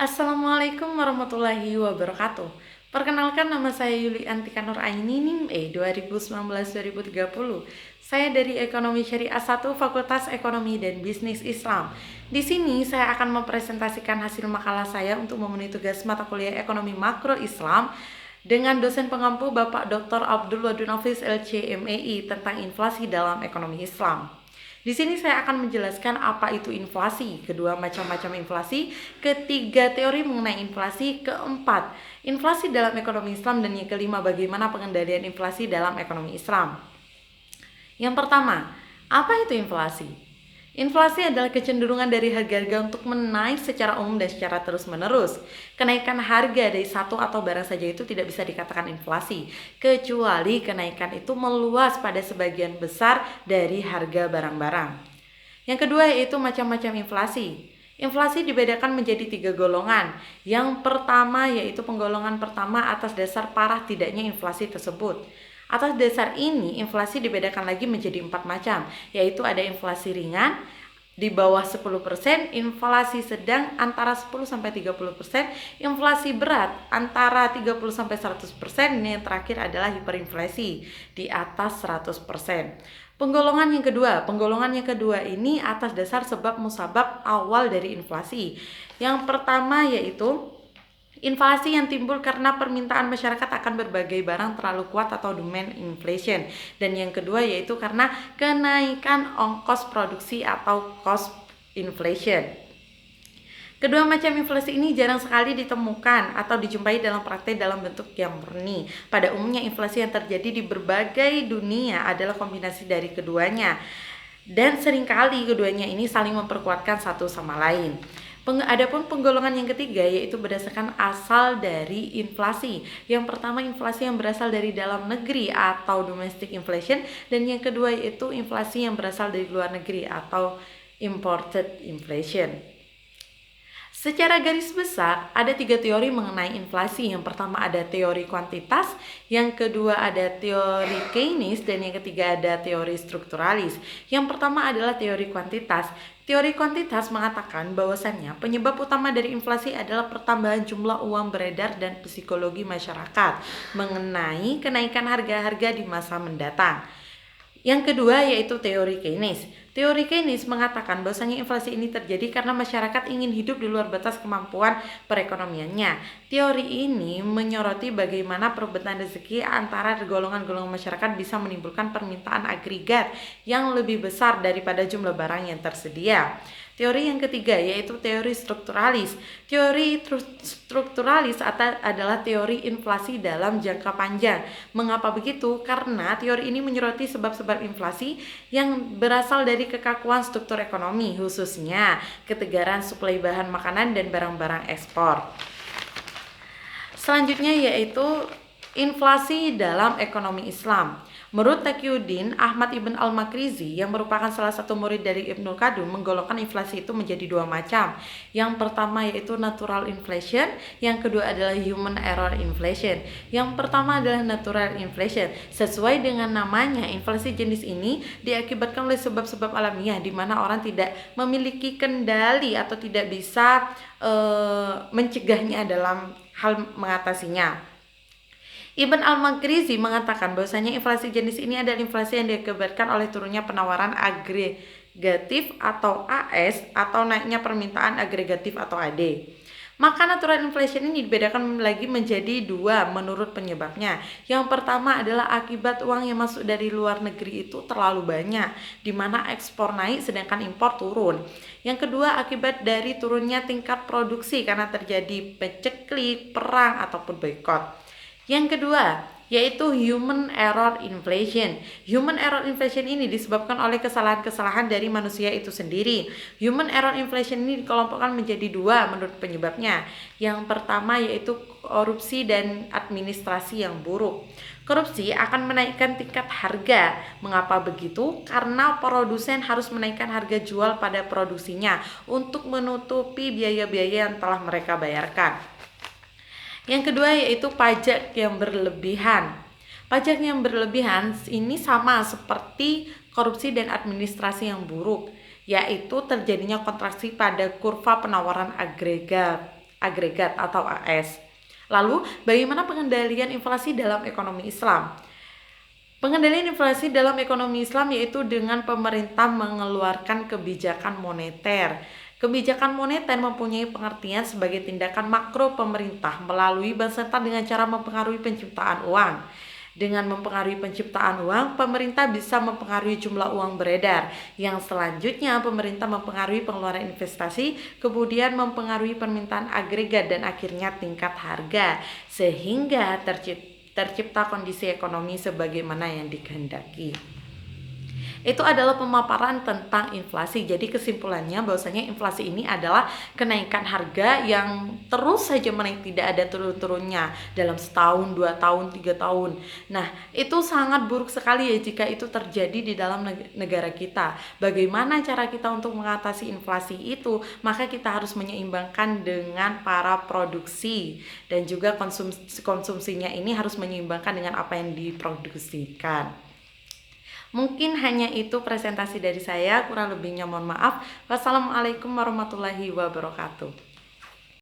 Assalamualaikum warahmatullahi wabarakatuh. Perkenalkan, nama saya Yuli Antika Nur Aini, NIM 2019-2030. Saya dari Ekonomi Syariah 1 Fakultas Ekonomi dan Bisnis Islam. Di sini saya akan mempresentasikan hasil makalah saya untuk memenuhi tugas mata kuliah Ekonomi Makro Islam dengan dosen pengampu Bapak Dr. Abdul Wadud Hafiz LC.MEI tentang inflasi dalam ekonomi Islam. Di sini saya akan menjelaskan apa itu inflasi, kedua macam-macam inflasi, ketiga teori mengenai inflasi, keempat inflasi dalam ekonomi Islam, dan yang kelima bagaimana pengendalian inflasi dalam ekonomi Islam. Yang pertama, apa itu inflasi? Inflasi adalah kecenderungan dari harga-harga untuk menaik secara umum dan secara terus-menerus. Kenaikan harga dari satu atau barang saja itu tidak bisa dikatakan inflasi, kecuali kenaikan itu meluas pada sebagian besar dari harga barang-barang. Yang kedua yaitu macam-macam inflasi. Inflasi dibedakan menjadi 3 golongan. Yang pertama yaitu penggolongan pertama atas dasar parah tidaknya inflasi tersebut. Atas dasar ini, inflasi dibedakan lagi menjadi 4 macam, yaitu ada inflasi ringan di bawah 10%, inflasi sedang antara 10-30%, inflasi berat antara 30-100%, dan yang terakhir adalah hiperinflasi di atas 100%. Penggolongan yang kedua ini atas dasar sebab musabab awal dari inflasi. Yang pertama yaitu inflasi yang timbul karena permintaan masyarakat akan berbagai barang terlalu kuat atau demand inflation. Dan yang kedua yaitu karena kenaikan ongkos produksi atau cost inflation. Kedua macam inflasi ini jarang sekali ditemukan atau dijumpai dalam praktek dalam bentuk yang murni. Pada umumnya inflasi yang terjadi di berbagai dunia adalah kombinasi dari keduanya. Dan seringkali keduanya ini saling memperkuatkan satu sama lain. Adapun penggolongan yang ketiga yaitu berdasarkan asal dari inflasi. Yang pertama inflasi yang berasal dari dalam negeri atau domestic inflation, dan yang kedua yaitu inflasi yang berasal dari luar negeri atau imported inflation. Secara garis besar, ada 3 teori mengenai inflasi. Yang pertama ada teori kuantitas, yang kedua ada teori Keynes, dan yang ketiga ada teori strukturalis. Yang pertama adalah teori kuantitas. Teori kuantitas mengatakan bahwasannya penyebab utama dari inflasi adalah pertambahan jumlah uang beredar dan psikologi masyarakat mengenai kenaikan harga-harga di masa mendatang. Yang kedua yaitu teori Keynes. Teori Keynes mengatakan bahwasanya inflasi ini terjadi karena masyarakat ingin hidup di luar batas kemampuan perekonomiannya. Teori ini menyoroti bagaimana perebutan rezeki antara golongan-golongan masyarakat bisa menimbulkan permintaan agregat yang lebih besar daripada jumlah barang yang tersedia. Teori yang ketiga yaitu teori strukturalis. Teori strukturalis adalah teori inflasi dalam jangka panjang. Mengapa begitu? Karena teori ini menyoroti sebab-sebab inflasi yang berasal dari kekakuan struktur ekonomi, khususnya ketegaran suplai bahan makanan dan barang-barang ekspor. Selanjutnya yaitu inflasi dalam ekonomi Islam. Menurut Taqiyuddin Ahmad Ibn Al-Makrizi yang merupakan salah satu murid dari Ibnul Qadun, menggolongkan inflasi itu menjadi 2 macam. Yang pertama yaitu natural inflation, yang kedua adalah human error inflation. Yang pertama adalah natural inflation. Sesuai dengan namanya, inflasi jenis ini diakibatkan oleh sebab-sebab alamiah di mana orang tidak memiliki kendali atau tidak bisa mencegahnya dalam hal mengatasinya. Ibn Al-Makrizi mengatakan bahwasanya inflasi jenis ini adalah inflasi yang diakibatkan oleh turunnya penawaran agregatif atau AS atau naiknya permintaan agregatif atau AD. Maka natural inflation ini dibedakan lagi menjadi 2 menurut penyebabnya. Yang pertama adalah akibat uang yang masuk dari luar negeri itu terlalu banyak, di mana ekspor naik sedangkan impor turun. Yang kedua akibat dari turunnya tingkat produksi karena terjadi paceklik, perang ataupun boikot. Yang kedua yaitu human error inflation. Human error inflation ini disebabkan oleh kesalahan-kesalahan dari manusia itu sendiri. Human error inflation ini dikelompokkan menjadi 2 menurut penyebabnya. Yang pertama yaitu korupsi dan administrasi yang buruk. Korupsi akan menaikkan tingkat harga. Mengapa begitu? Karena produsen harus menaikkan harga jual pada produksinya untuk menutupi biaya-biaya yang telah mereka bayarkan. Yang kedua yaitu pajak yang berlebihan. Pajak yang berlebihan ini sama seperti korupsi dan administrasi yang buruk, yaitu terjadinya kontraksi pada kurva penawaran agregat agregat atau AS. Lalu, bagaimana pengendalian inflasi dalam ekonomi Islam? Pengendalian inflasi dalam ekonomi Islam yaitu dengan pemerintah mengeluarkan kebijakan moneter. Kebijakan moneter mempunyai pengertian sebagai tindakan makro pemerintah melalui bank sentral dengan cara mempengaruhi penciptaan uang. Dengan mempengaruhi penciptaan uang, pemerintah bisa mempengaruhi jumlah uang beredar. Yang selanjutnya, pemerintah mempengaruhi pengeluaran investasi, kemudian mempengaruhi permintaan agregat dan akhirnya tingkat harga, sehingga tercipta kondisi ekonomi sebagaimana yang dikehendaki. Itu adalah pemaparan tentang inflasi. Jadi kesimpulannya bahwasanya inflasi ini adalah kenaikan harga yang terus saja menaik, tidak ada turun-turunnya dalam setahun, 2 tahun, 3 tahun. Nah, itu sangat buruk sekali ya jika itu terjadi di dalam negara kita. Bagaimana cara kita untuk mengatasi inflasi itu? Maka kita harus menyeimbangkan dengan para produksi dan juga konsumsinya ini harus menyeimbangkan dengan apa yang diproduksikan. Mungkin hanya itu presentasi dari saya, kurang lebihnya mohon maaf. Wassalamualaikum warahmatullahi wabarakatuh.